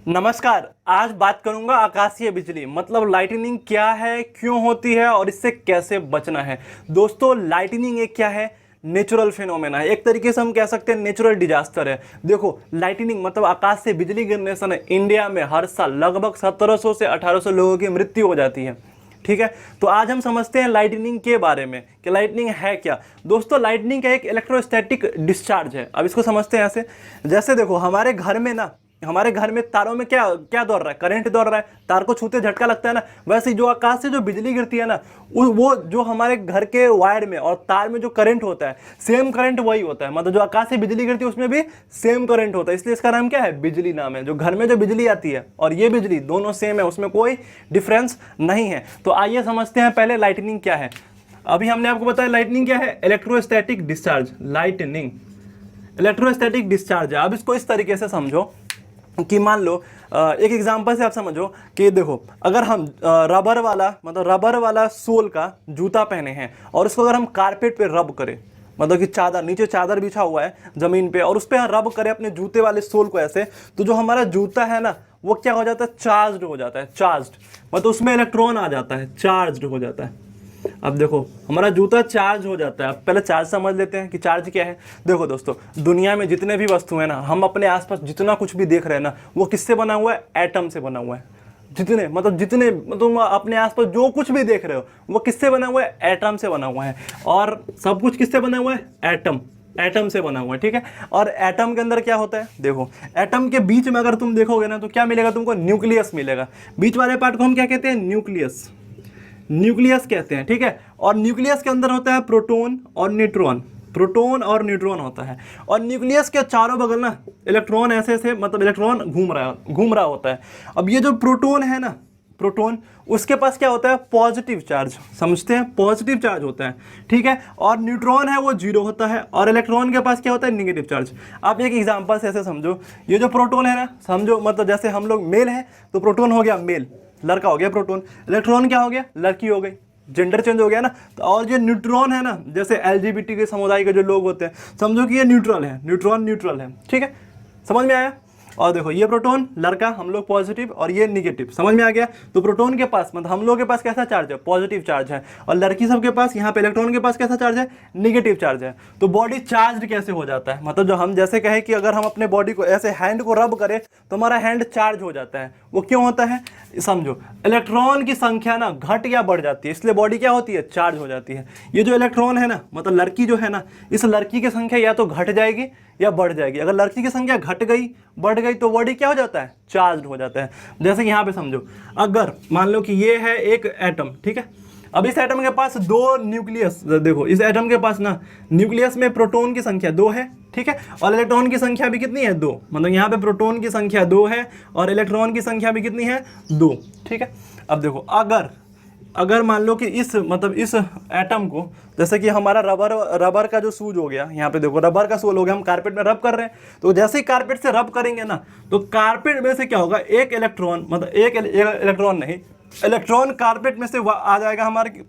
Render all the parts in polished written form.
नमस्कार। आज बात करूंगा आकाशीय बिजली मतलब लाइटनिंग क्या है, क्यों होती है और इससे कैसे बचना है। दोस्तों, लाइटनिंग एक क्या है? नेचुरल फिनोमेना है। एक तरीके से हम कह सकते हैं नेचुरल डिजास्टर है। देखो, लाइटनिंग मतलब आकाश से बिजली गिरने से इंडिया में हर साल लगभग 1700 से 1800 लोगों की मृत्यु हो जाती है। ठीक है, तो आज हम समझते हैं लाइटनिंग के बारे में कि लाइटनिंग है क्या। दोस्तों, लाइटनिंग का एक इलेक्ट्रोस्टैटिक डिस्चार्ज है। अब इसको समझते हैं ऐसे, जैसे देखो हमारे घर में तारों में क्या क्या दौड़ रहा है? करंट दौड़ रहा है। तार को छूते झटका लगता है ना। वैसे ही जो आकाश से जो बिजली गिरती है ना, वो जो हमारे घर के वायर में और तार में जो करंट होता है, सेम करंट वही होता है। मतलब जो आकाश से बिजली गिरती है उसमें भी सेम करंट होता है, इसलिए इसका नाम क्या है? बिजली नाम है। जो घर में जो बिजली आती है और ये बिजली दोनों सेम है, उसमें कोई डिफरेंस नहीं है। तो आइए समझते हैं पहले लाइटनिंग क्या है। अभी हमने आपको बताया लाइटनिंग क्या है। Electrostatic discharge. Lightning electrostatic discharge है। अब इसको इस तरीके से समझो कि मान लो एक एग्जांपल से आप समझो कि देखो, अगर हम रबर वाला सोल का जूता पहने हैं और उसको अगर हम कारपेट पे रब करें, मतलब कि नीचे चादर बिछा हुआ है जमीन पे और उस पर रब करें अपने जूते वाले सोल को ऐसे, तो जो हमारा जूता है ना, वो क्या हो जाता है? चार्ज्ड हो जाता है। चार्ज्ड मतलब उसमें इलेक्ट्रॉन आ जाता है, चार्ज्ड हो जाता है। अब देखो, हमारा जूता चार्ज हो जाता है। अब पहले चार्ज समझ लेते हैं कि चार्ज क्या है। देखो दोस्तों, दुनिया में जितने भी वस्तु हैं ना, हम अपने आसपास जितना कुछ भी देख रहे हैं ना, वो किससे बना हुआ है? एटम से बना हुआ है। जितने तुम अपने आसपास जो कुछ भी देख रहे हो, वो किससे बना हुआ है? एटम से बना हुआ है। और सब कुछ किससे बना हुआ है? एटम से बना हुआ है। ठीक है, और एटम के अंदर क्या होता है? देखो, एटम के बीच में अगर तुम देखोगे ना, तो क्या मिलेगा तुमको? न्यूक्लियस मिलेगा। बीच वाले पार्ट को हम क्या कहते हैं? न्यूक्लियस कहते हैं। ठीक है, और न्यूक्लियस के अंदर होता है प्रोटॉन और न्यूट्रॉन होता है। और न्यूक्लियस के चारों बगल ना इलेक्ट्रॉन ऐसे मतलब इलेक्ट्रॉन घूम रहा होता है। अब ये जो प्रोटॉन है ना, उसके पास क्या होता है? Positive charge. समझते हैं, पॉजिटिव चार्ज होता है। ठीक है, और न्यूट्रॉन है वो 0 होता है और इलेक्ट्रॉन के पास क्या होता है? Negative charge. आप एक एग्जांपल से ऐसे समझो, ये जो प्रोटॉन है ना, समझो मतलब जैसे हम लोग मेल हैं तो प्रोटॉन हो गया मेल, लड़का हो गया प्रोटॉन। इलेक्ट्रॉन क्या हो गया? लड़की हो गई। जेंडर चेंज हो गया ना। तो और जो न्यूट्रॉन है ना, जैसे एलजीबीटी के समुदाय के जो लोग होते हैं, समझो कि ये न्यूट्रल है, न्यूट्रल है। ठीक है, समझ में आया? और देखो, ये प्रोटॉन लड़का, हम लोग पॉजिटिव और ये निगेटिव। समझ में आ गया? तो प्रोटॉन के पास मतलब हम लोग के पास कैसा चार्ज है? पॉजिटिव चार्ज है। और लड़की सब के पास, यहाँ पे इलेक्ट्रॉन के पास कैसा चार्ज है? निगेटिव चार्ज है। तो बॉडी चार्ज कैसे हो जाता है? मतलब जो हम जैसे कहें कि अगर हम अपने बॉडी को ऐसे हैंड को रब करें तो हमारा हैंड चार्ज हो जाता है। वो क्यों होता है? समझो, इलेक्ट्रॉन की संख्या ना घट या बढ़ जाती है, इसलिए बॉडी क्या होती है? चार्ज हो जाती है। ये जो इलेक्ट्रॉन है ना, मतलब लड़की जो है ना, इस लड़की की संख्या या तो घट जाएगी या बढ़ जाएगी। अगर लड़की की संख्या घट गई, बढ़ गई, तो बॉडी क्या हो जाता है? चार्ज हो जाता है। जैसे कि यहाँ पे समझो, अगर मान लो कि ये है एक एटम। ठीक है, अब इस एटम के पास 2 न्यूक्लियस, देखो इस एटम के पास ना न्यूक्लियस में प्रोटॉन की संख्या 2 है। ठीक है, और इलेक्ट्रॉन की संख्या भी कितनी है? 2। मतलब यहाँ पे प्रोटॉन की संख्या 2 है और इलेक्ट्रॉन की संख्या भी कितनी है? 2। ठीक है, अब देखो, अगर मान लो कि इस एटम को, जैसे कि हमारा रबर का जो सूज हो गया, यहाँ पे देखो रबर का सोल हो गया, हम कारपेट में रब कर रहे हैं, तो जैसे ही कारपेट से रब करेंगे ना, तो कारपेट में से क्या होगा? एक इलेक्ट्रॉन, मतलब एक इलेक्ट्रॉन नहीं, इलेक्ट्रॉन कारपेट में से आ जाएगा हमारे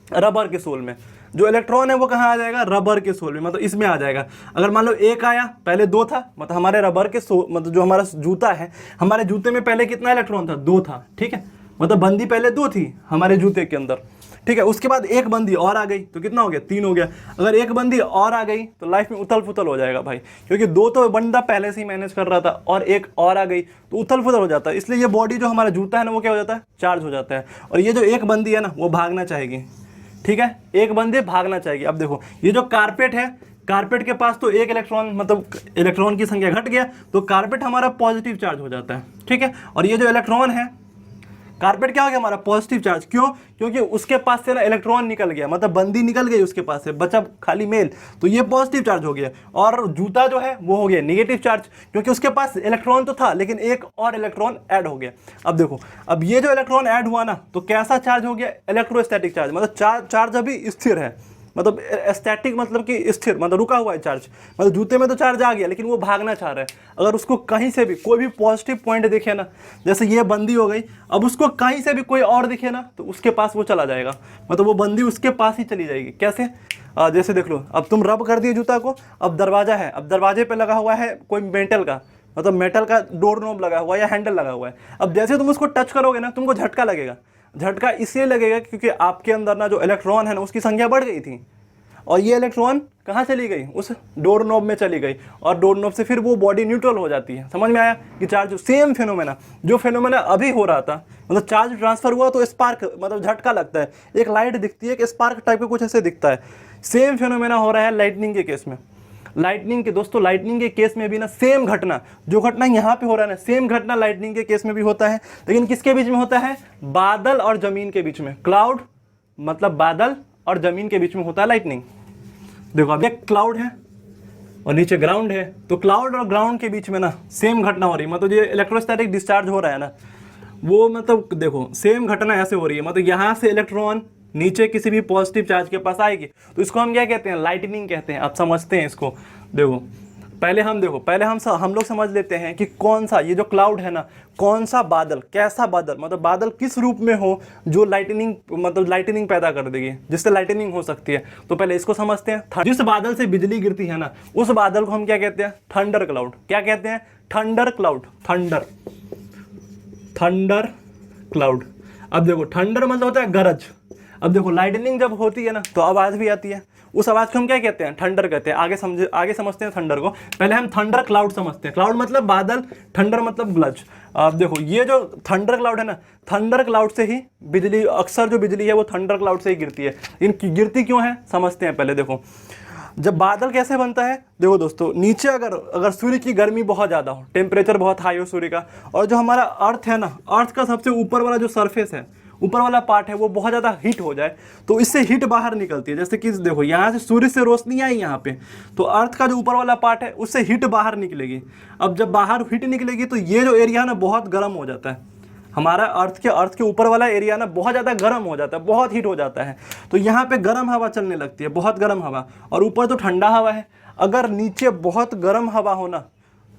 रबर के सोल में। जो इलेक्ट्रॉन है वो कहाँ आ जाएगा? रबर के सोल में, मतलब इसमें आ जाएगा। अगर मान लो एक आया, पहले 2 था, मतलब हमारे रबर के मतलब जो हमारा जूता है, हमारे जूते में पहले कितना इलेक्ट्रॉन था? 2 था। ठीक है, मतलब बंदी पहले 2 थी हमारे जूते के अंदर। ठीक है, उसके बाद एक बंदी और आ गई तो कितना हो गया? 3 हो गया। अगर एक बंदी और आ गई तो लाइफ में उथल पुथल हो जाएगा भाई, क्योंकि 2 तो बंदा पहले से ही मैनेज कर रहा था और एक और आ गई तो उथल पुथल हो जाता है। इसलिए ये बॉडी जो हमारा जूता है ना, वो क्या हो जाता है? चार्ज हो जाता है। और ये जो एक बंदी है ना, वो भागना चाहेगी। ठीक है, एक बंदी भागना चाहेगी। अब देखो, ये जो कारपेट है, कारपेट के पास तो एक इलेक्ट्रॉन, मतलब इलेक्ट्रॉन की संख्या घट गया, तो कारपेट हमारा पॉजिटिव चार्ज हो जाता है। ठीक है, और ये जो इलेक्ट्रॉन है, कारपेट क्या हो गया? हमारा पॉजिटिव चार्ज। क्यों? क्योंकि उसके पास से ना इलेक्ट्रॉन निकल गया, मतलब बंदी निकल गई उसके पास से, बचा खाली मेल, तो ये पॉजिटिव चार्ज हो गया। और जूता जो है वो हो गया निगेटिव चार्ज, क्योंकि उसके पास इलेक्ट्रॉन तो था लेकिन एक और इलेक्ट्रॉन ऐड हो गया। अब देखो, अब ये जो इलेक्ट्रॉन ऐड हुआ ना, तो कैसा चार्ज हो गया? Electrostatic charge. मतलब चार्ज अभी स्थिर है, मतलब स्टैटिक मतलब कि स्थिर, मतलब रुका हुआ है चार्ज। मतलब जूते में तो चार्ज आ गया लेकिन वो भागना चाह रहा है। अगर उसको कहीं से भी कोई भी पॉजिटिव पॉइंट दिखे ना, जैसे ये बंदी हो गई, अब उसको कहीं से भी कोई और दिखे ना, तो उसके पास वो चला जाएगा, मतलब वो बंदी उसके पास ही चली जाएगी। कैसे? जैसे देख लो, अब तुम रब कर दिए जूता को, अब दरवाजा है, अब दरवाजे पे लगा हुआ है कोई मेटल का, मतलब मेटल का डोर नॉब लगा हुआ है या हैंडल लगा हुआ है। अब जैसे तुम उसको टच करोगे ना, तुमको झटका लगेगा। झटका इसलिए लगेगा क्योंकि आपके अंदर ना जो इलेक्ट्रॉन है ना उसकी संख्या बढ़ गई थी, और ये इलेक्ट्रॉन कहाँ चली गई, उस डोर नॉब में चली गई, और डोर नॉब से फिर वो बॉडी न्यूट्रल हो जाती है। समझ में आया कि चार्ज सेम फिनोमेना जो फिनोमेना अभी हो रहा था, मतलब चार्ज ट्रांसफर हुआ तो स्पार्क मतलब झटका लगता है, एक लाइट दिखती है, एक स्पार्क टाइप का कुछ ऐसे दिखता है। सेम फिनोमेना हो रहा है लाइटनिंग के केस में। लाइटनिंग के दोस्तों, लाइटनिंग के केस में भी ना सेम घटना, जो घटना यहाँ पे हो रहा है ना, सेम घटना लाइटनिंग के केस में भी होता है। लेकिन किसके बीच में होता है, बादल और जमीन के बीच में। क्लाउड मतलब बादल और जमीन के बीच में होता है लाइटनिंग। देखो अब एक क्लाउड है और नीचे ग्राउंड है, तो क्लाउड और ग्राउंड के बीच में ना सेम घटना हो रही है, मतलब ये इलेक्ट्रोस्टैटिक डिस्चार्ज हो रहा है ना, वो मतलब देखो सेम घटना ऐसे हो रही है, मतलब यहाँ से इलेक्ट्रॉन नीचे किसी भी पॉजिटिव चार्ज के पास आएगी, तो इसको हम क्या कहते हैं, लाइटनिंग कहते हैं। आप समझते हैं इसको। देखो पहले हम लोग समझ लेते हैं कि कौन सा ये जो क्लाउड है ना, कौन सा बादल, कैसा बादल, मतलब बादल किस रूप में हो जो लाइटनिंग मतलब लाइटनिंग पैदा कर देगी, जिससे लाइटनिंग हो सकती है। तो पहले इसको समझते हैं। जिस बादल से बिजली गिरती है ना, उस बादल को हम क्या कहते हैं, थंडर क्लाउड। क्या कहते हैं, थंडर क्लाउड। Thunder cloud. अब देखो थंडर मतलब होता है गरज। अब देखो लाइटनिंग जब होती है ना तो आवाज़ भी आती है, उस आवाज़ को हम क्या कहते हैं, थंडर कहते हैं। आगे समझते हैं थंडर को। पहले हम थंडर क्लाउड समझते हैं। क्लाउड मतलब बादल, थंडर मतलब गरज। अब देखो ये जो थंडर क्लाउड है ना, थंडर क्लाउड से ही बिजली, अक्सर जो बिजली है वो थंडर क्लाउड से ही गिरती है। इनकी गिरती क्यों है समझते हैं पहले। देखो जब बादल कैसे बनता है, देखो दोस्तों नीचे अगर सूर्य की गर्मी बहुत ज़्यादा हो, टेम्परेचर बहुत हाई हो सूर्य का, और जो हमारा अर्थ है ना, अर्थ का सबसे ऊपर वाला जो सरफेस है, ऊपर वाला पार्ट है, वो बहुत ज़्यादा हीट हो जाए, तो इससे हीट बाहर निकलती है। जैसे कि देखो यहाँ से सूर्य से रोशनी आई यहाँ पे, तो अर्थ का जो ऊपर वाला पार्ट है उससे हीट बाहर निकलेगी। अब जब बाहर हीट निकलेगी तो ये जो एरिया ना बहुत गर्म हो जाता है, हमारा अर्थ के ऊपर वाला एरिया ना बहुत ज़्यादा गर्म हो जाता है, बहुत हीट हो जाता है। तो यहाँ पे गर्म हवा चलने लगती है, बहुत गर्म हवा, और ऊपर तो ठंडा हवा है। अगर नीचे बहुत गर्म हवा हो ना,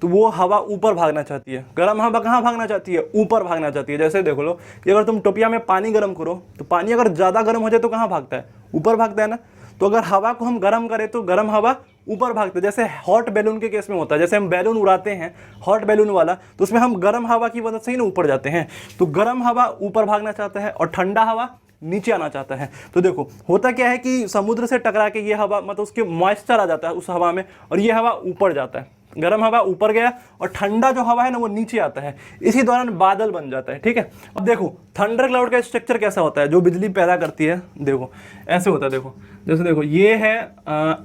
तो वो हवा ऊपर भागना चाहती है। गर्म हवा कहाँ भागना चाहती है, ऊपर भागना चाहती है। जैसे देख लो कि अगर तुम टोपिया में पानी गर्म करो, तो पानी अगर ज़्यादा गर्म हो जाए तो कहाँ भागता है, ऊपर भागता है ना। तो अगर हवा को हम गर्म करें तो गर्म हवा ऊपर भागते हैं। जैसे हॉट बैलून के केस में होता है, जैसे हम बैलून उड़ाते हैं हॉट बैलून वाला, तो उसमें हम गर्म हवा की वजह से ही ना ऊपर जाते हैं। तो गर्म हवा ऊपर भागना चाहता है और ठंडा हवा नीचे आना चाहता है। तो देखो होता क्या है कि समुद्र से टकरा के ये हवा, मतलब उसके मॉइस्चर आ जाता है उस हवा में, और ये हवा ऊपर जाता है। गर्म हवा ऊपर गया और ठंडा जो हवा है ना वो नीचे आता है, इसी दौरान बादल बन जाता है। ठीक है, अब देखो थंडर क्लाउड का स्ट्रक्चर कैसा होता है, जो बिजली पैदा करती है। देखो ऐसे होता है, देखो जैसे देखो ये है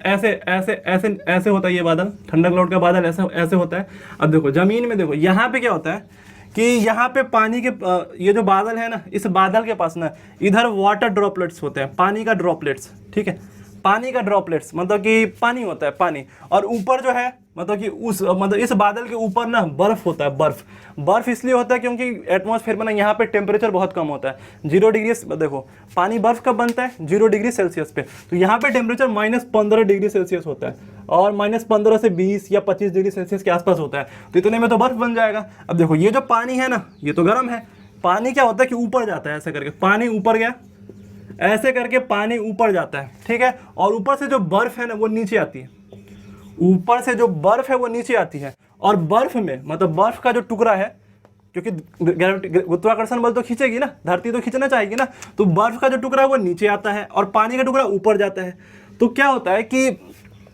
ऐसे ऐसे ऐसे ऐसे होता है ये बादल, थंडर क्लाउड का बादल ऐसे ऐसे होता है। अब देखो जमीन में देखो यहाँ पे क्या होता है कि यहाँ पे पानी के ये जो बादल है ना, इस बादल के पास ना इधर वाटर ड्रॉपलेट्स होते हैं, पानी का ड्रॉपलेट्स। ठीक है, पानी का ड्रॉपलेट्स मतलब कि पानी होता है, पानी। और ऊपर जो है मतलब कि इस बादल के ऊपर ना बर्फ होता है। बर्फ इसलिए होता है क्योंकि एटमॉस्फेयर में ना यहाँ पे टेम्परेचर बहुत कम होता है, 0 डिग्री। देखो पानी बर्फ कब बनता है, 0 डिग्री सेल्सियस पे। तो यहाँ पे टेम्परेचर -15 डिग्री सेल्सियस होता है, और -15 से 20 या 25 डिग्री सेल्सियस के आसपास होता है। तो इतने में तो बर्फ बन जाएगा। अब देखो ये जो पानी है ना, ये तो गर्म है। पानी क्या होता है कि ऊपर जाता है, ऐसे करके पानी ऊपर गया, ऐसे करके पानी ऊपर जाता है। ठीक है, और ऊपर से जो बर्फ है ना वो नीचे आती है, ऊपर से जो बर्फ है वो नीचे आती है। और बर्फ में मतलब बर्फ का जो टुकड़ा है, क्योंकि गुरुत्वाकर्षण बल तो खींचेगी ना, धरती तो खींचना चाहेगी ना, तो बर्फ का जो टुकड़ा है वो नीचे आता है और पानी का टुकड़ा ऊपर जाता है। तो क्या होता है कि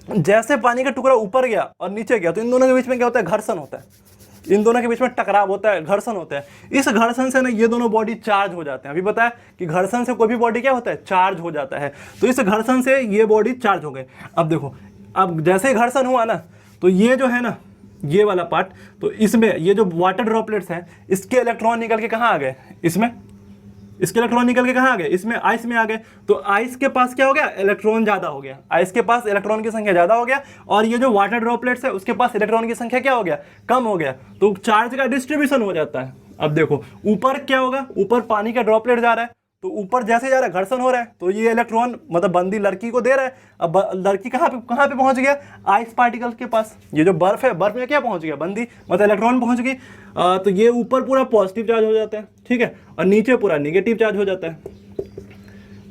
जैसे पानी का टुकड़ा ऊपर गया और नीचे गया, तो इन दोनों के बीच में क्या होता है, घर्षण होता है। इन दोनों के बीच में टकराव होता है, घर्षण होता है। इस घर्षण से ना ये दोनों बॉडी चार्ज हो जाते हैं। अभी बताया कि घर्षण से कोई भी बॉडी क्या होता है, चार्ज हो जाता है। तो इस घर्षण से ये बॉडी चार्ज हो गए। अब देखो, अब जैसे ही घर्षण हुआ ना, तो ये जो है ना, ये वाला पार्ट, तो इसमें ये जो वाटर ड्रॉपलेट्स हैं, इसके इलेक्ट्रॉन निकल के कहाँ आ गए, इसमें इसके इलेक्ट्रॉन निकल के कहाँ आ गए, इसमें आइस में आ गए। तो आइस के पास क्या हो गया, इलेक्ट्रॉन ज़्यादा हो गया, आइस के पास इलेक्ट्रॉन की संख्या ज़्यादा हो गया, और ये जो वाटर ड्रॉपलेट्स है उसके पास इलेक्ट्रॉन की संख्या क्या हो गया, कम हो गया। तो चार्ज का डिस्ट्रीब्यूशन हो जाता है। अब देखो ऊपर क्या होगा, ऊपर पानी का ड्रॉपलेट जा रहा है, तो ऊपर जैसे जा रहा है घर्षण हो रहा है, तो ये इलेक्ट्रॉन मतलब बंदी लड़की को दे रहा है। अब लड़की कहाँ पे पहुंच गया, आइस पार्टिकल के पास। ये जो बर्फ है, बर्फ में क्या पहुंच गया, बंदी मतलब इलेक्ट्रॉन पहुंच गई। तो ये ऊपर पूरा पॉजिटिव चार्ज हो जाता है, ठीक है, और नीचे पूरा निगेटिव चार्ज हो जाता है।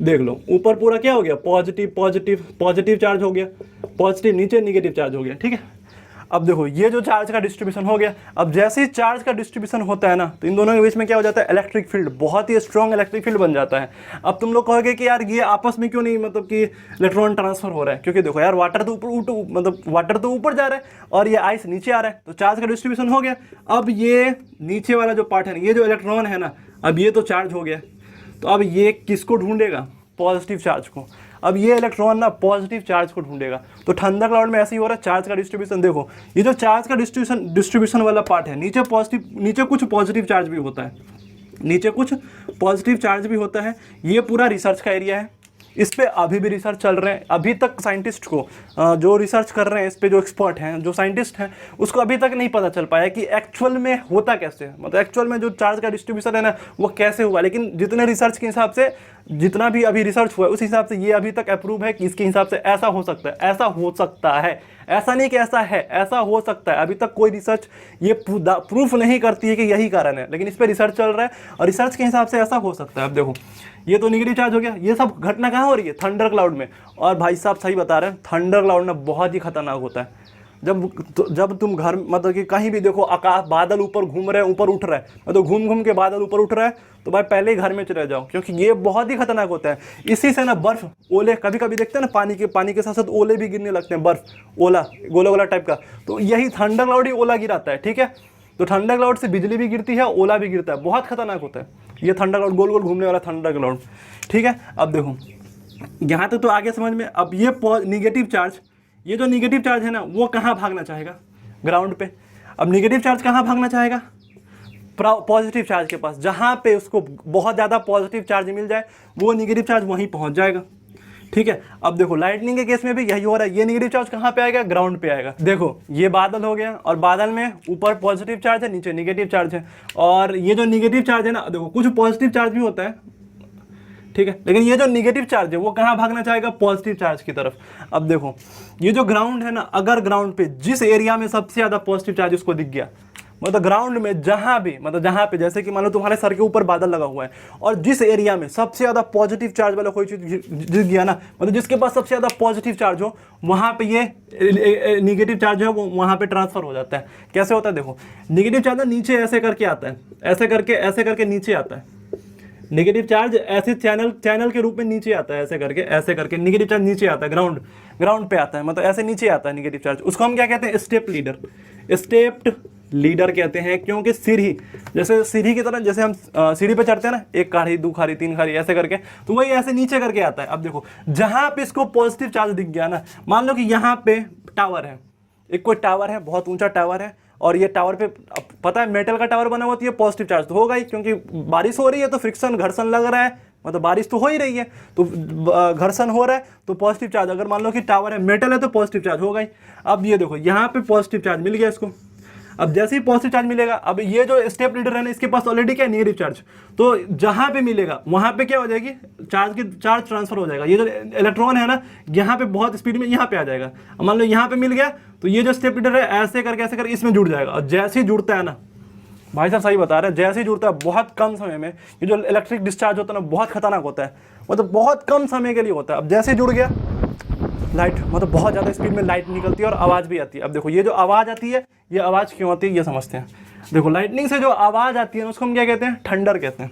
देख लो ऊपर पूरा क्या हो गया, पॉजिटिव पॉजिटिव पॉजिटिव चार्ज हो गया, पॉजिटिव नीचे निगेटिव चार्ज हो गया। ठीक है, अब देखो ये जो चार्ज का डिस्ट्रीब्यूशन हो गया, अब जैसे ही चार्ज का डिस्ट्रीब्यूशन होता है ना, तो इन दोनों के बीच में क्या हो जाता है, इलेक्ट्रिक फील्ड, बहुत ही स्ट्रॉन्ग इलेक्ट्रिक फील्ड बन जाता है। अब तुम लोग कहोगे कि यार ये आपस में क्यों नहीं मतलब कि इलेक्ट्रॉन ट्रांसफर हो रहा है, क्योंकि देखो यार वाटर तो ऊपर मतलब वाटर तो ऊपर जा रहा है और ये आइस नीचे आ रहा है, तो चार्ज का डिस्ट्रीब्यूशन हो गया। अब ये नीचे वाला जो पार्ट है, ये जो इलेक्ट्रॉन है ना, अब ये तो चार्ज हो गया, तो अब ये किसको ढूंढेगा, पॉजिटिव चार्ज को। अब ये इलेक्ट्रॉन ना पॉजिटिव चार्ज को ढूंढेगा। तो थंडर क्लाउड में ऐसे ही हो रहा है, चार्ज का डिस्ट्रीब्यूशन देखो, ये जो चार्ज का डिस्ट्रीब्यूशन वाला पार्ट है, नीचे पॉजिटिव, नीचे कुछ पॉजिटिव चार्ज भी होता है, नीचे कुछ पॉजिटिव चार्ज भी होता है। ये पूरा रिसर्च का एरिया है, इस पे अभी भी रिसर्च चल रहे हैं। अभी तक साइंटिस्ट को जो रिसर्च कर रहे हैं इस पे, जो एक्सपर्ट हैं, जो साइंटिस्ट हैं, उसको अभी तक नहीं पता चल पाया कि एक्चुअल में होता कैसे है, मतलब एक्चुअल में जो चार्ज का डिस्ट्रीब्यूशन है ना वो कैसे हुआ। लेकिन जितने रिसर्च के हिसाब से, जितना भी अभी रिसर्च हुआ है उस हिसाब से ये अभी तक अप्रूव है कि इसके हिसाब से ऐसा हो सकता है, ऐसा हो सकता है, ऐसा नहीं कि ऐसा है, ऐसा हो सकता है। अभी तक कोई रिसर्च ये प्रूफ नहीं करती है कि यही कारण है, लेकिन इस पर रिसर्च चल रहा है और रिसर्च के हिसाब से ऐसा हो सकता है। अब देखो ये तो नेगेटिव चार्ज हो गया, ये सब घटना कहाँ हो रही है, थंडर क्लाउड में। और भाई साहब सही बता रहे हैं, थंडर क्लाउड ना बहुत ही खतरनाक होता है। जब तुम घर मतलब कि कहीं भी देखो आकाश, बादल ऊपर घूम रहे हैं, ऊपर उठ रहा है, मतलब घूम घूम के बादल ऊपर उठ रहा है, तो भाई पहले ही घर में चले जाओ, क्योंकि ये बहुत ही खतरनाक होता है। इसी से ना बर्फ, ओले, कभी कभी देखते हैं ना पानी के साथ साथ ओले भी गिरने लगते हैं, बर्फ, ओला, गोला गोला टाइप का, तो यही थंडर क्लाउड ही ओला गिराता है। ठीक है, तो थंडर क्लाउड से बिजली भी गिरती है, ओला भी गिरता है, बहुत खतरनाक होता है ये थंडर क्लाउड, गोल गोल घूमने वाला थंडर क्लाउड। ठीक है, अब देखो यहाँ तक तो आगे समझ में। अब ये निगेटिव चार्ज, ये जो निगेटिव चार्ज है ना वो कहाँ भागना चाहेगा, ग्राउंड पे। अब निगेटिव चार्ज कहाँ भागना चाहेगा, पॉजिटिव चार्ज के पास, जहाँ पे उसको बहुत ज़्यादा पॉजिटिव चार्ज मिल जाए वो निगेटिव चार्ज वहीं पहुँच जाएगा। ठीक है, अब देखो लाइटनिंग के केस में भी यही हो रहा है, ये निगेटिव चार्ज कहाँ पे आएगा, ग्राउंड पे आएगा। देखो ये बादल हो गया और बादल में ऊपर पॉजिटिव चार्ज है, नीचे निगेटिव चार्ज है, और ये जो निगेटिव चार्ज है ना, देखो कुछ पॉजिटिव चार्ज भी होता है, ठीक है, लेकिन ये जो निगेटिव चार्ज है वो कहाँ भागना चाहेगा, पॉजिटिव चार्ज की तरफ। अब देखो ये जो ग्राउंड है ना, अगर ग्राउंड पे जिस एरिया में सबसे ज़्यादा पॉजिटिव चार्ज उसको दिख गया, मतलब ग्राउंड में जहाँ भी, मतलब जहाँ पे, जैसे कि मान लो तुम्हारे सर के ऊपर बादल लगा हुआ है और जिस एरिया में सबसे ज़्यादा पॉजिटिव चार्ज वाला कोई चीज़ दिख गया ना, मतलब जिसके पास सबसे ज़्यादा पॉजिटिव चार्ज हो, वहाँ पे ये निगेटिव चार्ज है वो वहाँ पे ट्रांसफर हो जाता है। कैसे होता है, देखो निगेटिव चार्ज नीचे ऐसे करके आता है, ऐसे करके नीचे आता है। नेगेटिव चार्ज ऐसे चैनल के रूप में नीचे आता है, ऐसे करके निगेटिव चार्ज नीचे आता है, ग्राउंड पे आता है, मतलब ऐसे नीचे आता है निगेटिव चार्ज। उसको हम क्या कहते हैं, स्टेप्ड लीडर कहते हैं, क्योंकि सीढ़ी, जैसे सीढ़ी की तरह, जैसे हम सीढ़ी पे चढ़ते हैं ना, एक खाड़ी, दो खाड़ी, तीन खाड़ी, ऐसे करके, तो वही ऐसे नीचे करके आता है। अब देखो जहाँ पे इसको पॉजिटिव चार्ज दिख गया ना, मान लो कि यहाँ पे टावर है, एक कोई टावर है, बहुत ऊंचा टावर है, और ये टावर पे पता है मेटल का टावर बना हुआ, तो ये पॉजिटिव चार्ज तो होगा ही, क्योंकि बारिश हो रही है तो फ्रिक्शन, घर्षण लग रहा है, मतलब बारिश तो हो ही रही है, तो घर्षण हो रहा है, तो पॉजिटिव चार्ज, अगर मान लो कि टावर है, मेटल है, तो पॉजिटिव चार्ज होगा ही। अब ये देखो यहाँ पे पॉजिटिव चार्ज मिल गया इसको। अब जैसे ही पॉजिटिव चार्ज मिलेगा, अब ये जो स्टेप लीडर है ना, इसके पास ऑलरेडी क्या है, नेगेटिव चार्ज, तो जहाँ पे मिलेगा वहाँ पे क्या हो जाएगी, चार्ज ट्रांसफर हो जाएगा। ये जो इलेक्ट्रॉन है ना, यहाँ पे बहुत स्पीड में यहाँ पे आ जाएगा। अब मान लो यहाँ पे मिल गया, तो ये जो स्टेप लीडर है ऐसे करके इसमें जुड़ जाएगा, और जैसे ही जुड़ता है ना, भाई साहब सही बता रहे हैं, जैसे ही जुड़ता है बहुत कम समय में, ये जो इलेक्ट्रिक डिस्चार्ज होता है ना बहुत खतरनाक होता है, मतलब बहुत कम समय के लिए होता है। अब जैसे ही जुड़ गया, लाइट, मतलब बहुत ज़्यादा स्पीड में लाइट निकलती है और आवाज़ भी आती है। अब देखो ये जो आवाज़ आती है, ये आवाज़ क्यों आती है ये समझते हैं। देखो लाइटनिंग से जो आवाज़ आती है उसको हम क्या कहते हैं, थंडर कहते हैं,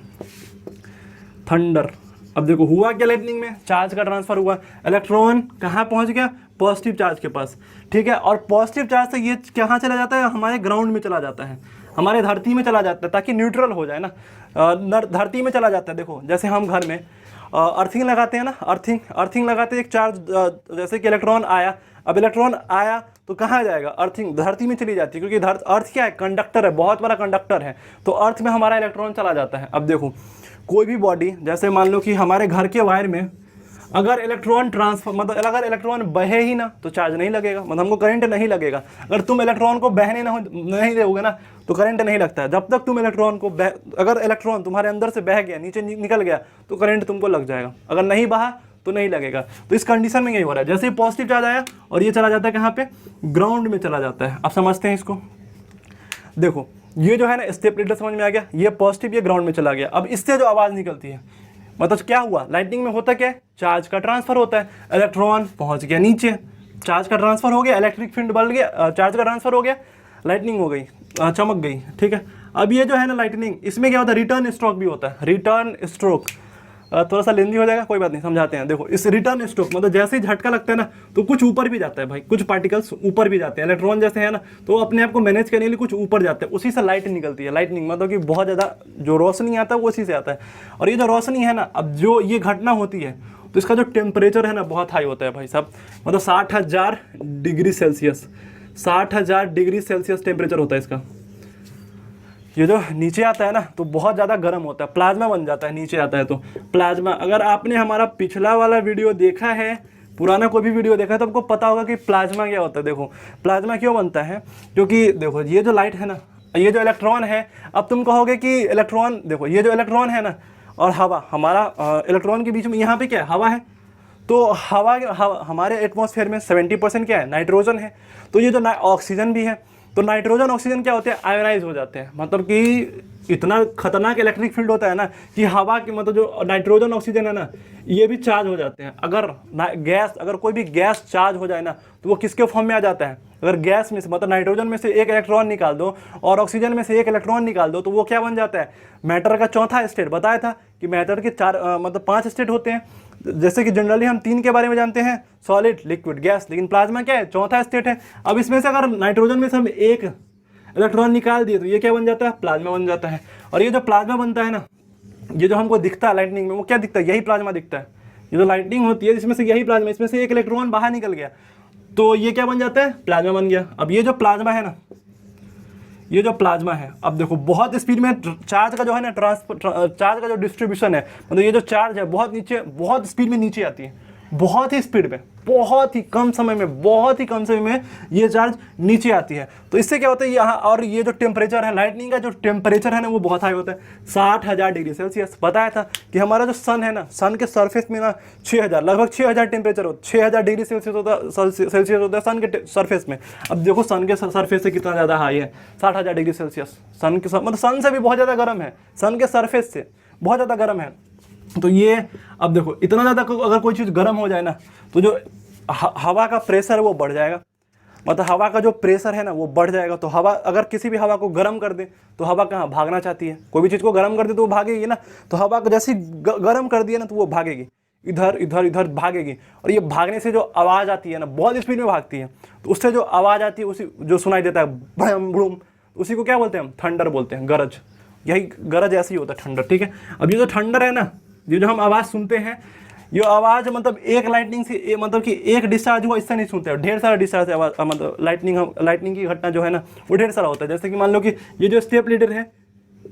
थंडर। अब देखो हुआ क्या, लाइटनिंग में चार्ज का ट्रांसफर हुआ, इलेक्ट्रॉन कहाँ पहुँच गया, पॉजिटिव चार्ज के पास, ठीक है, और पॉजिटिव चार्ज से ये कहाँ चला जाता है, हमारे ग्राउंड में चला जाता है, हमारे धरती में चला जाता है, ताकि न्यूट्रल हो जाए ना, धरती में चला जाता है। देखो जैसे हम घर में अर्थिंग लगाते हैं ना, अर्थिंग लगाते हैं, एक चार्ज, जैसे कि इलेक्ट्रॉन आया, अब इलेक्ट्रॉन आया तो कहाँ जाएगा, अर्थिंग, धरती में चली जाती है, क्योंकि अर्थ क्या है, कंडक्टर है, बहुत बड़ा कंडक्टर है, तो अर्थ में हमारा इलेक्ट्रॉन चला जाता है। अब देखो कोई भी बॉडी, जैसे मान लो कि हमारे घर के वायर में अगर इलेक्ट्रॉन ट्रांसफर, मतलब अगर इलेक्ट्रॉन बहे ही ना तो चार्ज नहीं लगेगा, मतलब हमको करंट नहीं लगेगा। अगर तुम इलेक्ट्रॉन को बहने नहीं दोगे ना तो करंट नहीं लगता है। जब तक तुम इलेक्ट्रॉन को अगर इलेक्ट्रॉन तुम्हारे अंदर से बह गया, नीचे निकल गया, तो करंट तुमको लग जाएगा, अगर नहीं बहा तो नहीं लगेगा। तो इस कंडीशन में यही हो रहा है, जैसे ही पॉजिटिव चार्ज आया और ये चला जाता है कहाँ पे, ग्राउंड में चला जाता है। अब समझते हैं इसको। देखो ये जो है ना स्टेप लीडर समझ में आ गया, ये पॉजिटिव, ये ग्राउंड में चला गया। अब इससे जो आवाज़ निकलती है, मतलब क्या हुआ, लाइटनिंग में होता क्या है, चार्ज का ट्रांसफर होता है, इलेक्ट्रॉन पहुंच गया नीचे, चार्ज का ट्रांसफर हो गया, इलेक्ट्रिक फील्ड बढ़ गया, चार्ज का ट्रांसफर हो गया, लाइटनिंग हो गई, चमक गई, ठीक है। अब ये जो है ना लाइटनिंग, इसमें क्या होता है, रिटर्न स्ट्रोक भी होता है। रिटर्न स्ट्रोक थोड़ा सा लेंदी हो जाएगा, कोई बात नहीं, समझाते हैं। देखो इस रिटर्न स्ट्रोक मतलब जैसे ही झटका लगता है ना तो कुछ ऊपर भी जाता है भाई, कुछ पार्टिकल्स ऊपर भी जाते हैं, इलेक्ट्रॉन जैसे है ना, तो अपने आप को मैनेज करने के लिए कुछ ऊपर जाते हैं, उसी से लाइट निकलती है। लाइटनिंग मतलब कि बहुत ज़्यादा जो रोशनी आता है वो उसी से आता है। और ये जो रोशनी है ना, अब जो ये घटना होती है तो इसका जो टेम्परेचर है ना बहुत हाई होता है भाई साहब, मतलब 60,000 degree Celsius, 60,000 degree Celsius temperature होता है इसका। ये जो नीचे आता है ना तो बहुत ज़्यादा गर्म होता है, प्लाज्मा बन जाता है, नीचे आता है तो प्लाज्मा। अगर आपने हमारा पिछला वाला वीडियो देखा है, पुराना कोई भी वीडियो देखा है, तो आपको पता होगा कि प्लाज्मा क्या होता है। देखो प्लाज्मा क्यों बनता है, क्योंकि देखो ये जो लाइट है ना, ये जो इलेक्ट्रॉन है, अब तुम कहोगे कि इलेक्ट्रॉन, देखो ये जो इलेक्ट्रॉन है ना और हवा, हमारा इलेक्ट्रॉन के बीच में यहाँ पे क्या है, हवा है। तो हवा हमारे एटमॉस्फेयर में 70% क्या है, नाइट्रोजन है। तो ये जो ऑक्सीजन भी है, तो नाइट्रोजन ऑक्सीजन क्या होते हैं, आयोनाइज हो जाते हैं। मतलब कि इतना खतरनाक इलेक्ट्रिक फील्ड होता है ना कि हवा की, मतलब जो नाइट्रोजन ऑक्सीजन है ना, ये भी चार्ज हो जाते हैं। अगर गैस, अगर कोई भी गैस चार्ज हो जाए ना तो वो किसके फॉर्म में आ जाता है, अगर गैस में से मतलब नाइट्रोजन में से एक इलेक्ट्रॉन निकाल दो और ऑक्सीजन में से एक इलेक्ट्रॉन निकाल दो तो वो क्या बन जाता है, मैटर का चौथा स्टेट। बताया था कि मैटर के मतलब 5 स्टेट होते हैं। जैसे कि जनरली हम 3 के बारे में जानते हैं, सॉलिड, लिक्विड, गैस, लेकिन प्लाज्मा क्या है, चौथा स्टेट है। अब इसमें से अगर नाइट्रोजन में से हम एक इलेक्ट्रॉन निकाल दिए तो ये क्या बन जाता है, प्लाज्मा बन जाता है। और ये जो प्लाज्मा बनता है ना, ये जो हमको दिखता है लाइटनिंग में, वो क्या दिखता है, यही प्लाज्मा दिखता है। ये जो लाइटनिंग होती है इसमें से यही प्लाज्मा, इसमें से एक इलेक्ट्रॉन बाहर निकल गया तो ये क्या बन जाता है, प्लाज्मा बन गया। अब ये जो प्लाज्मा है ना, ये जो प्लाज्मा है, अब देखो बहुत स्पीड में चार्ज का जो है ना चार्ज का जो डिस्ट्रीब्यूशन है, मतलब ये जो चार्ज है बहुत नीचे, बहुत स्पीड में नीचे आती है, बहुत ही स्पीड में, बहुत ही कम समय में, बहुत ही कम समय में ये चार्ज नीचे आती है। तो इससे क्या होता है यहाँ, और ये जो टेम्परेचर है, लाइटनिंग का जो टेम्परेचर है ना वो बहुत हाई होता है, 60,000 डिग्री सेल्सियस। बताया था कि हमारा जो सन है ना, सन के सरफेस में ना 6,000, लगभग 6,000 टेम्परेचर होता है, 6,000 डिग्री सेल्सियस होता है सन के सरफेस में। अब देखो सन के सरफेस से कितना ज़्यादा हाई है, 60,000 डिग्री सेल्सियस। सन के मतलब सन से भी बहुत ज़्यादा गर्म है, सन के सरफेस से बहुत ज़्यादा गर्म है। तो ये अब देखो इतना ज़्यादा अगर कोई चीज़ गर्म हो जाए ना तो जो हवा का प्रेशर है वो बढ़ जाएगा, मतलब हवा का जो प्रेशर है ना वो बढ़ जाएगा। तो हवा, अगर किसी भी हवा को गर्म कर दे तो हवा कहाँ भागना चाहती है, कोई भी चीज़ को गर्म कर दे तो वो भागेगी ना। तो हवा को जैसे गर्म कर दिया ना तो वो भागेगी, इधर इधर इधर भागेगी। और ये भागने से जो आवाज़ आती है ना, बहुत स्पीड में भागती है, तो उससे जो आवाज़ आती है, उसी जो सुनाई देता है भड़म भड़ूम, उसी को क्या बोलते हैं हम, थंडर बोलते हैं, गरज। यही गरज ऐसे ही होता है, थंडर, ठीक है। अब ये जो थंडर है ना, ये जो हम आवाज़ सुनते हैं, ये आवाज़ मतलब एक लाइटनिंग से मतलब कि एक डिस्चार्ज हुआ इससे नहीं सुनते हैं, ढेर सारा डिस्चार्ज आवाज़, मतलब लाइटनिंग की घटना जो है ना वो ढेर सारा होता है। जैसे कि मान लो कि ये जो स्टेप लीडर है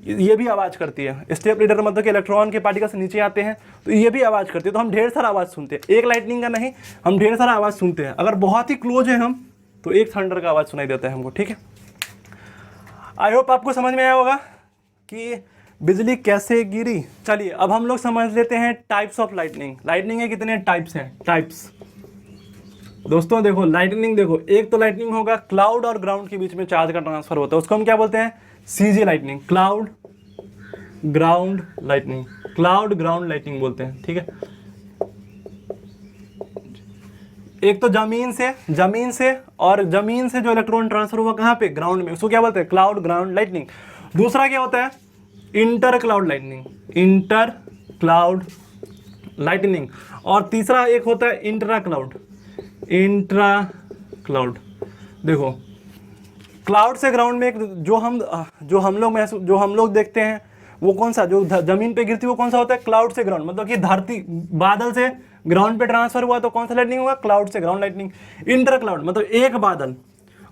ये भी आवाज़ करती है। स्टेप लीडर मतलब कि इलेक्ट्रॉन के पार्टिकल्स नीचे आते हैं तो ये भी आवाज़ करती है। तो हम ढेर सारा आवाज़ सुनते हैं, एक लाइटनिंग का नहीं, हम ढेर सारा आवाज़ सुनते हैं। अगर बहुत ही क्लोज है हम तो एक थंडर का आवाज़ सुनाई देता है हमको, ठीक है। आई होप आपको समझ में आया होगा कि बिजली कैसे गिरी। चलिए अब हम लोग समझ लेते हैं टाइप्स ऑफ लाइटनिंग। लाइटनिंग के कितने टाइप्स हैं, टाइप्स। दोस्तों देखो लाइटनिंग, देखो एक तो लाइटनिंग होगा क्लाउड और ग्राउंड के बीच में चार्ज का ट्रांसफर होता है, उसको हम क्या बोलते हैं, CG lightning, cloud ground lightning, cloud ground lightning बोलते हैं, ठीक है। एक तो जमीन से और जमीन से जो इलेक्ट्रॉन ट्रांसफर हुआ कहाँ पे, ग्राउंड में, उसको क्या बोलते हैं, क्लाउड ग्राउंड लाइटनिंग। दूसरा क्या होता है, inter cloud lightning, inter cloud lightning. और तीसरा एक होता है इंट्रा क्लाउड, इंट्रा क्लाउड। देखो क्लाउड से ग्राउंड में एक जो हम लोग देखते हैं वो कौन सा, जो जमीन पे गिरती है वो कौन सा होता है, क्लाउड से ग्राउंड। मतलब कि धरती बादल से ग्राउंड पे ट्रांसफर हुआ तो कौन सा लाइटनिंग हुआ, क्लाउड से ग्राउंड लाइटनिंग। इंटर क्लाउड मतलब एक बादल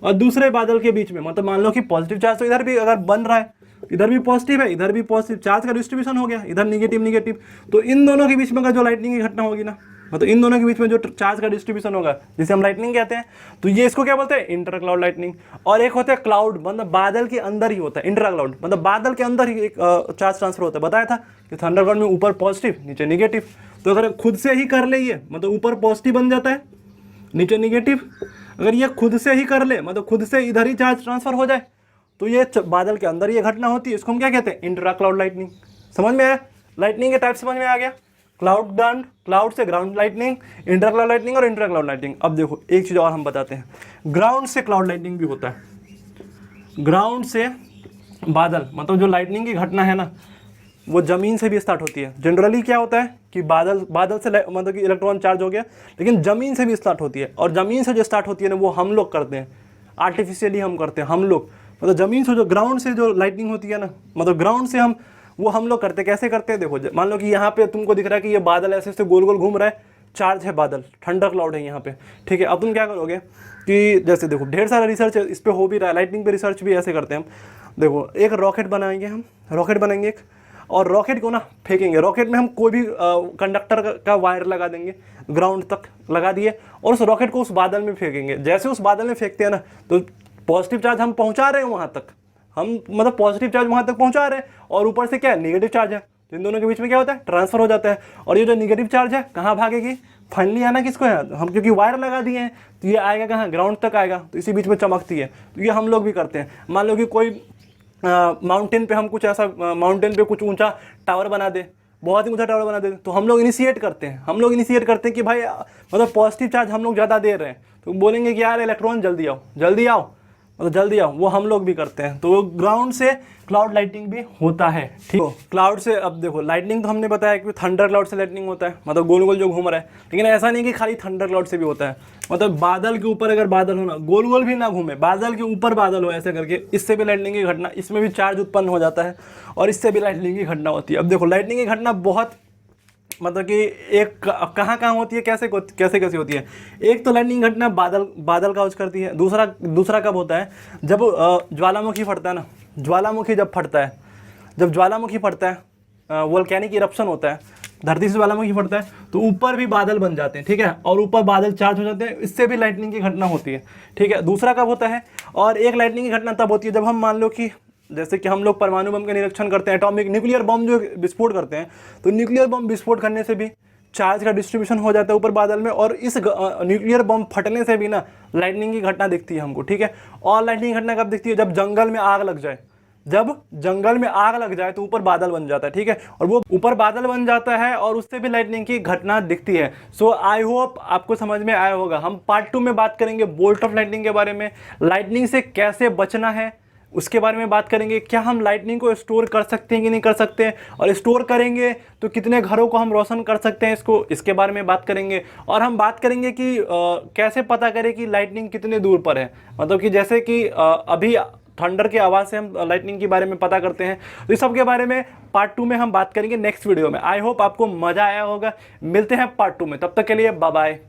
और दूसरे बादल के बीच में, मतलब मान लो कि पॉजिटिव चार्ज तो इधर भी अगर बन रहा है, इधर भी पॉजिटिव है, इधर भी पॉजिटिव, चार्ज का डिस्ट्रीब्यूशन हो गया, इधर निगेटिव, तो इन दोनों के बीच में अगर जो लाइटनिंग की घटना होगी ना, मतलब इन दोनों के बीच में जो चार्ज का डिस्ट्रीब्यूशन होगा जिसे हम लाइटनिंग कहते हैं, तो ये इसको क्या बोलते हैं, इंटर क्लाउड लाइटनिंग। और एक होता है क्लाउड, मतलब बादल के अंदर ही होता है, इंट्रा क्लाउड मतलब बादल के अंदर ही एक चार्ज ट्रांसफर होता है। बताया था कि थंडरबर्ड में ऊपर पॉजिटिव नीचे निगेटिव, तो अगर खुद से ही कर ले ये, मतलब ऊपर पॉजिटिव बन जाता है नीचे निगेटिव। अगर ये खुद से ही कर ले, मतलब खुद से इधर ही चार्ज ट्रांसफर हो जाए, तो ये बादल के अंदर ये घटना होती है, इसको हम क्या कहते हैं, इंट्रा क्लाउड लाइटनिंग। समझ में आया, लाइटनिंग के टाइप समझ में आ गया। क्लाउड से ground lightning, inter cloud lightning और इंटर क्लाउड लाइटनिंग। अब देखो एक चीज़ और हम बताते हैं, ग्राउंड से क्लाउड लाइटनिंग भी होता है। ग्राउंड से बादल, मतलब जो लाइटनिंग की घटना है ना, वो ज़मीन से भी स्टार्ट होती है। जनरली क्या होता है कि बादल से मतलब कि इलेक्ट्रॉन चार्ज हो गया, लेकिन ज़मीन से भी स्टार्ट होती है। और ज़मीन से जो स्टार्ट होती है ना, वो हम लोग करते हैं, आर्टिफिशियली हम करते हैं हम लोग। मतलब ज़मीन से जो ग्राउंड से जो लाइटनिंग होती है ना, मतलब ग्राउंड से हम लोग करते हैं। कैसे करते हैं देखो, मान लो कि यहाँ पे तुमको दिख रहा है कि ये बादल ऐसे ऐसे गोल गोल घूम रहा है, चार्ज है बादल, थंडर क्लाउड है यहाँ पे, ठीक है। अब तुम क्या करोगे कि जैसे देखो ढेर सारा रिसर्च इस पे हो भी रहा है, लाइटनिंग पे रिसर्च भी ऐसे करते हैं हम। देखो एक रॉकेट बनाएंगे हम, रॉकेट बनाएंगे एक, और रॉकेट को ना फेंकेंगे। रॉकेट में हम कोई भी कंडक्टर का वायर लगा देंगे, ग्राउंड तक लगा दिए, और उस रॉकेट को उस बादल में फेंकेंगे। जैसे उस बादल में फेंकते हैं ना, तो पॉजिटिव चार्ज हम पहुंचा रहे हैं वहाँ तक, हम मतलब पॉजिटिव चार्ज वहाँ तक पहुंचा रहे हैं, और ऊपर से क्या है, नेगेटिव चार्ज है। तो इन दोनों के बीच में क्या होता है, ट्रांसफर हो जाता है। और ये जो नेगेटिव चार्ज है कहाँ भागेगी, फाइनली आना किसको है, हम क्योंकि वायर लगा दिए हैं, तो ये आएगा कहाँ, ग्राउंड तक आएगा। तो इसी बीच में चमकती है। तो ये हम लोग भी करते हैं। मान लो कि कोई माउंटेन पे हम कुछ ऐसा, माउंटेन पे कुछ ऊंचा टावर बना दे, बहुत ही ऊंचा टावर बना दे, तो हम लोग इनिशिएट करते हैं कि भाई मतलब पॉजिटिव चार्ज हम लोग ज़्यादा दे रहे हैं, तो बोलेंगे कि यार इलेक्ट्रॉन जल्दी आओ जल्दी आओ, मतलब जल्दी आओ, वो हम लोग भी करते हैं। तो ग्राउंड से क्लाउड लाइटनिंग भी होता है, ठीक है। क्लाउड से अब देखो लाइटनिंग तो हमने बताया कि थंडर क्लाउड से लाइटनिंग होता है, मतलब गोल गोल जो घूम रहा है। लेकिन ऐसा नहीं कि खाली थंडर क्लाउड से भी होता है, मतलब बादल के ऊपर अगर बादल हो ना, गोल गोल भी ना घूमे, बादल के ऊपर बादल हो ऐसे करके, इससे भी लाइटनिंग की घटना, इसमें भी चार्ज उत्पन्न हो जाता है, और इससे भी लाइटनिंग की घटना होती है। अब देखो लाइटनिंग की घटना बहुत, मतलब कि एक कहाँ कहाँ होती है, कैसे कैसे होती है। एक तो लाइटनिंग घटना बादल काज करती है। दूसरा कब होता है, जब ज्वालामुखी फटता है ना, ज्वालामुखी जब फटता है, वोल्केनिक इरप्शन होता है, धरती से ज्वालामुखी फटता है, तो ऊपर भी बादल बन जाते हैं, ठीक है, और ऊपर बादल चार्ज हो जाते हैं, इससे भी लाइटनिंग की घटना होती है, ठीक है। दूसरा कब होता है, और एक लाइटनिंग की घटना तब होती है जब हम मान लो कि जैसे कि हम लोग परमाणु बम का निरीक्षण करते हैं, एटॉमिक न्यूक्लियर बम जो विस्फोट करते हैं, तो न्यूक्लियर बम विस्फोट करने से भी चार्ज का डिस्ट्रीब्यूशन हो जाता है ऊपर बादल में, और इस न्यूक्लियर बम फटने से भी ना लाइटनिंग की घटना दिखती है हमको, ठीक है। और लाइटनिंग की घटना कब दिखती है, जब जंगल में आग लग जाए, तो ऊपर बादल बन जाता है, ठीक है, और वो ऊपर बादल बन जाता है, और उससे भी लाइटनिंग की घटना दिखती है। सो आई होप आपको समझ में आया होगा। हम पार्ट 2 में बात करेंगे बोल्ट ऑफ लाइटनिंग के बारे में, लाइटनिंग से कैसे बचना है उसके बारे में बात करेंगे। क्या हम लाइटनिंग को स्टोर कर सकते हैं कि नहीं कर सकते, और स्टोर करेंगे तो कितने घरों को हम रोशन कर सकते हैं, इसके बारे में बात करेंगे। और हम बात करेंगे कि कैसे पता करें कि लाइटनिंग कितने दूर पर है, मतलब कि जैसे कि अभी थंडर की आवाज़ से हम लाइटनिंग के बारे में पता करते हैं। तो इस सब के बारे में पार्ट 2 में हम बात करेंगे नेक्स्ट वीडियो में। आई होप आपको मज़ा आया होगा। मिलते हैं पार्ट 2 में, तब तक के लिए बाय बाय।